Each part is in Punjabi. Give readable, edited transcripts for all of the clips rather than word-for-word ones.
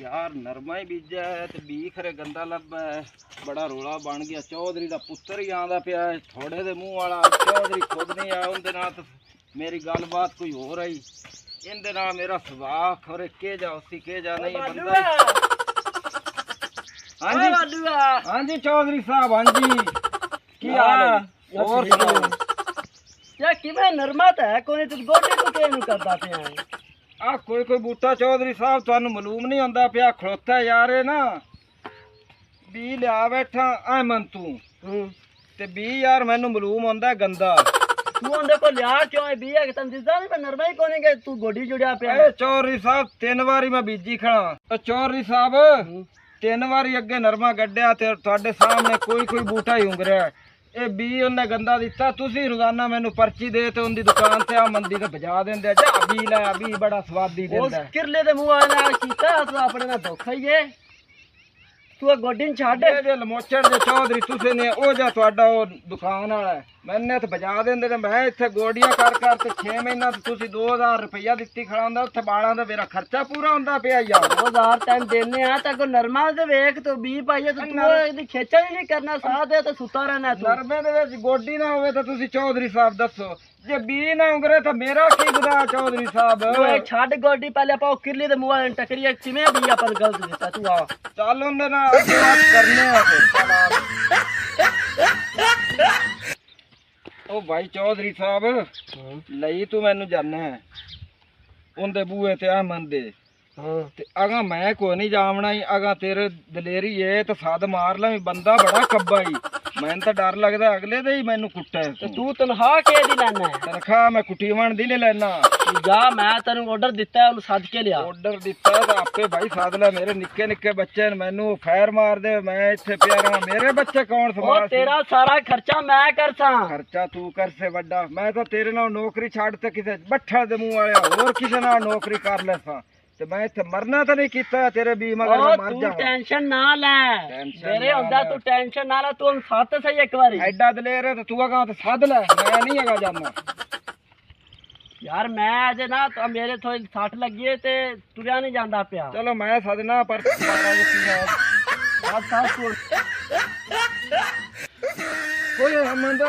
यार नरमा ही बीजा है ते बी खरे गंदा लब्बा है। बड़ा रोला बन गया। चौधरी दा पुत्तर ही आंदा पिया है, थोड़े दे मुंह वाला। चौधरी खुद नहीं आया, उनदे नाल ते मेरी गलबात कोई हो रही। इंदे नाल मेरा सुभाव खरे के जा उसी के जा नहीं बंदा। हाँ जी हाँ जी चौधरी साहब, हाँ जी की हाल है? और यार किवें नरमा ते है कोई, तू गोडे तो के नु करदा पिया है? आ कोई बूटा चौधरी साहब तुहानू मालूम नहीं होंदा पिया खड़ोता यार है ना। बी लिया बैठा अहमद तू ते बी यार मैनू मालूम होंदा गंदा। तू उनदे को लिया क्यों है? बी है कि तन दिसदा नहीं पे नरमा ही कोने के तू गोडी जुड़िया पिया है? चौधरी साहब 3 वारी मैं बीजी खड़ा। चौधरी साहब 3 वारी अगे नरमा गड्ढिया ते तुहाडे सामने कोई बूटा ही उंगरिया। ਇਹ ਬੀ ਉਹਨੇ ਗੰਦਾ ਦਿੱਤਾ। ਤੁਸੀਂ ਰੋਜ਼ਾਨਾ ਮੈਨੂੰ ਪਰਚੀ ਦੇ ਤੇ ਉਹਦੀ ਦੁਕਾਨ ਤੇ ਆ ਮੰਦੀ ਤੇ ਭਜਾ ਦਿੰਦੇ ਜਾ। ਬੀ ਲੈ ਬੀ ਬੜਾ ਸਵਾਦੀ ਦਿੰਦਾ। ਉਸ ਕਿਰਲੇ ਦੇ ਮੂੰਹ ਵਾਲੇ ਨਾਲ ਕੀਤਾ ਤੂੰ ਆਪਣੇ ਨਾਲ ਧੋਖਾ ਹੀ ਏ। ਤੂੰ ਗੋਡੀ ਨੂੰ ਛੱਡ ਇਹਦੇ ਲਮੋਚੜ ਦੇ ਚੌਧਰੀ ਤੁਸੀਂ ਨੇ ਉਹ ਜਾ ਤੁਹਾਡਾ ਉਹ ਦੁਕਾਨ ਵਾਲਾ ਮੈਨੇ ਤੇ ਭਜਾ ਦਿੰਦੇ ਤੇ ਮੈਂ ਇੱਥੇ ਗੋਡੀਆਂ ਕਰ ਤੇ 6 ਮਹੀਨਾ ਤੇ ਤੁਸੀਂ 2000 ਰੁਪਇਆ ਦਿੱਤੀ ਖੜਾ ਹੁੰਦਾ। ਉੱਥੇ ਬਾਲਾਂ ਦਾ ਮੇਰਾ ਖਰਚਾ ਪੂਰਾ ਹੁੰਦਾ ਪਿਆ ਯਾਰ। 2000 ਤੈਨੂੰ ਦੇਨੇ ਆ ਤਾਂ ਕੋ ਨਰਮਾ ਦੇ ਵੇਖ ਤੂੰ 20 ਪਾਈਏ ਤੇ ਤੂੰ ਇਹਦੀ ਖੇਚਲ ਹੀ ਨਹੀਂ ਕਰਨਾ। ਸਾਹ ਦੇ ਤੇ ਸੁੱਤਾ ਰਹਿਣਾ ਤੂੰ। ਨਰਮੇ ਦੇ ਵਿੱਚ ਗੋਡੀ ਨਾ ਹੋਵੇ ਤਾਂ ਤੁਸੀਂ ਚੌਧਰੀ ਸਾਹਿਬ ਦੱਸੋ। ਜੇ ਬੀ ਨਾ ਉਗਰੇ ਤਾਂ ਮੇਰਾ ਕੀ ਗੁਨਾਹ ਚੌਧਰੀ ਸਾਹਿਬ? ਓਏ ਛੱਡ ਗੋਡੀ, ਪਹਿਲੇ ਆਪਾਂ ਉਹ ਕਿਰਲੀ ਦੇ ਮੂੰਹ ਵਾਲੇ ਨੂੰ ਟਕਰੀਏ ਕਿਵੇਂ ਵੀ ਆਪਾਂ ਨੂੰ ਗਲਤ ਦਿੱਤਾ। ਤੂੰ ਆ ਚੱਲ ਉਹਦੇ ਨਾਲ ਅੱਗੇ ਬਾਤ ਕਰਨੇ ਆ ਫਿਰ। ਉਹ ਭਾਈ ਚੌਧਰੀ ਸਾਹਿਬ ਲਈ ਤੂੰ ਮੈਨੂੰ ਜਾਣਾ ਹੈ ਉਹਦੇ ਬੂਹੇ ਤੇ ਆ ਮੰਦੇ ਤੇ ਅਗਾ ਮੈਂ ਕੋਈ ਨਹੀਂ ਜਾਵਣਾ ਹੀ। ਅਗਾ ਤੇਰੇ ਦਲੇਰੀ ਏ ਤੇ ਸੱਦ ਮਾਰ ਲਾਂ। ਬੰਦਾ ਬੜਾ ਕੱਬਾ ਹੀ, ਮੈਨੂੰ ਤਾਂ ਡਰ ਲੱਗਦਾ ਅਗਲੇ ਦੇ ਹੀ ਮੈਨੂੰ ਕੁੱਟੇ। ਤੇ ਤੂੰ ਤਨਖਾਹ ਕਿਹਦੀ ਦੀ ਲੈਣਾ ਹੈ? ਤਨਖਾਹ ਮੈਂ ਕੁੱਟੀਵਣ ਦੀ ਲੈ ਲੈਣਾ। ਜਾ ਮੈਂ ਤੈਨੂੰ ਆਰਡਰ ਦਿੱਤਾ ਉਹਨੂੰ ਸੱਦ ਕੇ ਲਿਆ। ਆਰਡਰ ਦਿੱਤਾ ਤਾਂ ਆਪੇ ਭਾਈ ਸੱਦ ਲੈ। ਮੇਰੇ ਨਿੱਕੇ ਨਿੱਕੇ ਬੱਚੇ ਨੇ, ਮੈਨੂੰ ਫਾਇਰ ਮਾਰ ਦੇ ਮੈਂ ਇੱਥੇ ਪਿਆ ਰਹਾਂ। ਮੇਰੇ ਬੱਚੇ ਕੌਣ ਸੰਭਾਲ? ਤੇਰਾ ਸਾਰਾ ਖਰਚਾ ਮੈਂ ਕਰਸਾਂ। ਖਰਚਾ ਤੂੰ ਕਰਸੇ ਵੱਡਾ। ਮੈਂ ਤਾਂ ਤੇਰੇ ਨਾਲ ਨੌਕਰੀ ਛੱਡ ਤੇ ਕਿਸੇ ਬੱਠਾ ਦੇ ਮੂੰਹ ਵਾਲਿਆ ਹੋਰ ਕਿਸੇ ਨਾਲ ਨੌਕਰੀ ਕਰ ਲੈਸਾਂ ਤੇ ਮੈਂ ਇੱਥੇ ਮਰਨਾ ਤਾਂ ਨਹੀਂ ਕੀਤਾ ਤੇਰੇ ਵੀ ਮਗਰ ਮੈਂ ਮਰ ਜਾ। ਤੂੰ ਟੈਨਸ਼ਨ ਨਾ ਲੈ, ਮੇਰੇ ਹੁੰਦਾ ਤੂੰ ਟੈਨਸ਼ਨ ਨਾ ਲੈ। ਤੂੰ ਸੱਤ ਸਹੀ ਇੱਕ ਵਾਰੀ। ਐਡਾ ਦਲੇਰ ਹੈ ਤੇ ਤੂੰ ਅਗਾ ਤੇ ਸੱਦ ਲੈ, ਮੈਂ ਨਹੀਂ ਹੈਗਾ ਜਾਨਾ। ਯਾਰ ਮੈਂ ਅਜੇ ਨਾ ਤਾਂ ਮੇਰੇ ਥੋੜੀ ਸੱਟ ਲੱਗੀ ਏ ਤੇ ਤੁਰਿਆ ਨਹੀਂ ਜਾਂਦਾ ਪਿਆ। ਚਲੋ ਮੈਂ ਸਦਨਾ ਪਰ ਕੋਈ ਹਮੰਦ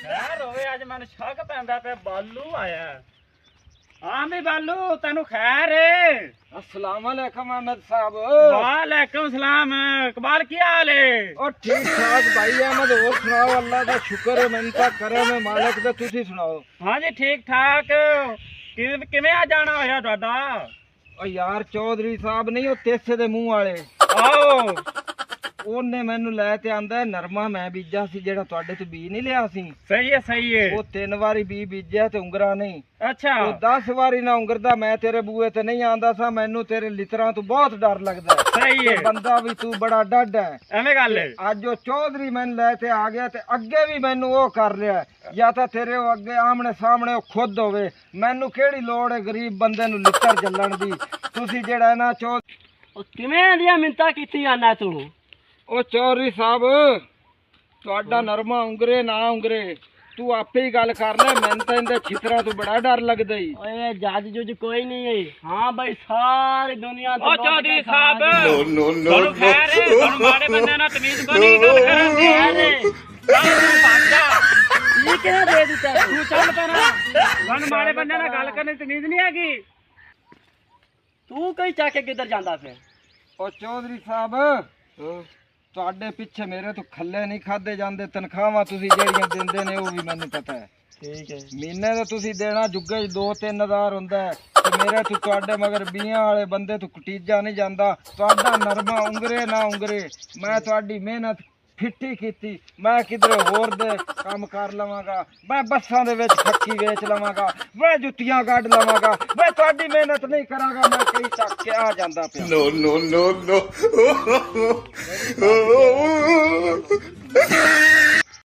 ਖੈਰ ਹੋਵੇ, ਅੱਜ ਮੈਨੂੰ ਸ਼ੱਕ ਪੈਂਦਾ ਪਿਆ ਬਾਲੂ ਆਇਆ। ਹਾਂ ਵੀ ਬਾਲੂ ਤੈਨੂੰ ਖੈਰ ਏ? अस्सलाम वालेकुम अहमद साहब। वालेकुम सलाम। इकबाल की हाल है? और ठीक ठाक भाई अहमद। और सुनाओ, अल्लाह का शुक्र है, मिन्नत करम है मालिक दा। तुसी सुनाओ। हाँ जी ठीक ठाक। किवें आ जाना होया तुहाडा? ओ यार चौधरी साहब नहीं, ओ तेसे दे मुंह वाले आओ ਉਹਨੇ ਮੈਨੂੰ ਲੈ ਤੇ ਆਂਦਾ ਨਰਮਾ ਮੈਂ ਬੀਜਾ ਸੀ ਜਿਹੜਾ ਤੁਹਾਡੇ ਤੋਂ ਬੀ ਨਹੀਂ ਲਿਆ ਸੀ। ਸਹੀ ਹੈ। ਉਹ 3 ਵਾਰੀ ਬੀ ਬੀਜਿਆ ਤੇ ਉਂਗਰਾ ਨਹੀਂ। ਅੱਛਾ ਉਹ 10 ਵਾਰੀ ਨਾ ਉਂਗਰਦਾ। ਮੈਂ ਤੇਰੇ ਬੂਏ ਤੇ ਨਹੀਂ ਆਂਦਾ ਸਾਂ। ਮੈਨੂੰ ਤੇਰੇ ਲਿਤਰਾਂ ਤੋਂ ਬਹੁਤ ਡਰ ਲੱਗਦਾ। ਸਹੀ ਹੈ। ਬੰਦਾ ਵੀ ਤੂੰ ਬੜਾ ਡੱਡ ਹੈ। ਐਵੇਂ ਗੱਲ ਹੈ। ਅੱਜ ਉਹ ਚੌਧਰੀ ਮੈਨੂੰ ਲੈ ਤੇ ਆ ਗਿਆ ਤੇ ਅੱਗੇ ਵੀ ਮੈਨੂੰ ਉਹ ਕਰ ਰਿਹਾ। ਜਾਂ ਤਾਂ ਤੇਰੇ ਉਹ ਅੱਗੇ ਆਮਣੇ ਸਾਹਮਣੇ ਉਹ ਖੁਦ ਹੋਵੇ। ਮੈਨੂੰ ਕਿਹੜੀ ਲੋੜ ਹੈ ਗਰੀਬ ਬੰਦੇ ਨੂੰ ਲਿੱਤਰ ਜੱਲਣ ਦੀ? ਤੁਸੀਂ ਜਿਹੜਾ ਨਾ ਉਹ ਕਿਵੇਂ ਦੀਆਂ ਮਿੰਤਾਂ ਕੀਤੀ ਆਨਾ ਤੂੰ? ਉਹ ਚੌਧਰੀ ਸਾਹਿਬ ਤੁਹਾਡਾ ਨਰਮਾ ਉਂਗਰੇ ਨਾ ਉਂਗਰੇ ਤੂੰ ਆਪੇ ਹੀ ਗੱਲ ਕਰ ਲੈ। ਮੈਨੂੰ ਤਾਂ ਇਹਦੇ ਛਿੱਤਰਾਂ ਤੋਂ ਬੜਾ ਡਰ ਲੱਗਦਾ ਹੀ। ਓਏ ਜੱਜ ਜੁਜ ਕੋਈ ਨਹੀਂ ਹੈ। ਹਾਂ ਭਾਈ ਸਾਰੀ ਦੁਨੀਆ ਤੇ ਚੌਧਰੀ ਸਾਹਿਬ ਤੁਹਾਨੂੰ ਖੈਰ ਹੈ? ਤੁਹਾਨੂੰ ਮਾੜੇ ਬੰਦੇ ਨਾਲ ਤਮੀਜ਼ ਕੋਈ ਨਹੀਂ ਗੱਲ ਕਰਨ ਦੀ। ਇਹ ਕਿਹਨੇ ਦੇ ਦਿੱਤਾ? ਤੂੰ ਚੱਲ ਪਰਾਂ। ਤੁਹਾਨੂੰ ਮਾੜੇ ਬੰਦੇ ਨਾਲ ਗੱਲ ਕਰਨ ਦੀ ਤਮੀਜ਼ ਨਹੀਂ ਹੈਗੀ। ਤੂੰ ਕਈ ਚੱਕ ਕੇ ਕਿੱਧਰ ਜਾਂਦਾ ਫਿਰ? ਉਹ ਚੌਧਰੀ ਸਾਹਿਬ ਤੁਹਾਡੇ ਪਿੱਛੇ ਮੇਰੇ ਤੋਂ ਖੱਲੇ ਨਹੀਂ ਖਾਦੇ ਜਾਂਦੇ। ਤਨਖਾਹਾਂ ਤੁਸੀਂ ਜਿਹੜੀਆਂ ਦਿੰਦੇ ਨੇ ਉਹ ਵੀ ਮੈਨੂੰ ਪਤਾ ਹੈ। ਠੀਕ ਹੈ। ਮਹੀਨੇ ਦਾ ਤੁਸੀਂ ਦੇਣਾ ਜੁੱਗੇ 2-3 ਹਜ਼ਾਰ ਹੁੰਦਾ ਹੈ ਤੇ ਮੇਰੇ ਤੋਂ ਤੁਹਾਡੇ ਮਗਰ ਬੀਆਂ ਵਾਲੇ ਬੰਦੇ ਤੋਂ ਕਟੀਜਾ ਨਹੀਂ ਜਾਂਦਾ। ਤੁਹਾਡਾ ਨਰਮਾ ਉਂਗਰੇ ਨਾ ਉਂਗਰੇ। ਮੈਂ ਤੁਹਾਡੀ ਮਿਹਨਤ ਫਿੱਟੀ ਕੀਤੀ। ਮੈਂ ਕਿਧਰੇ ਹੋਰ ਦੇ ਕੰਮ ਕਰ ਲਵਾਂਗਾ। ਮੈਂ ਬੱਸਾਂ ਦੇ ਵਿੱਚ ਫੱਕੀ ਵੇਚ ਲਵਾਂਗਾ। ਮੈਂ ਜੁੱਤੀਆਂ ਕੱਢ ਲਵਾਂਗਾ। ਮੈਂ ਤੁਹਾਡੀ ਮਿਹਨਤ ਨਹੀਂ ਕਰਾਂਗਾ। ਮੈਂ ਕਈ ਚੱਕ ਕੇ ਆ ਜਾਂਦਾ ਪਿਆ। No.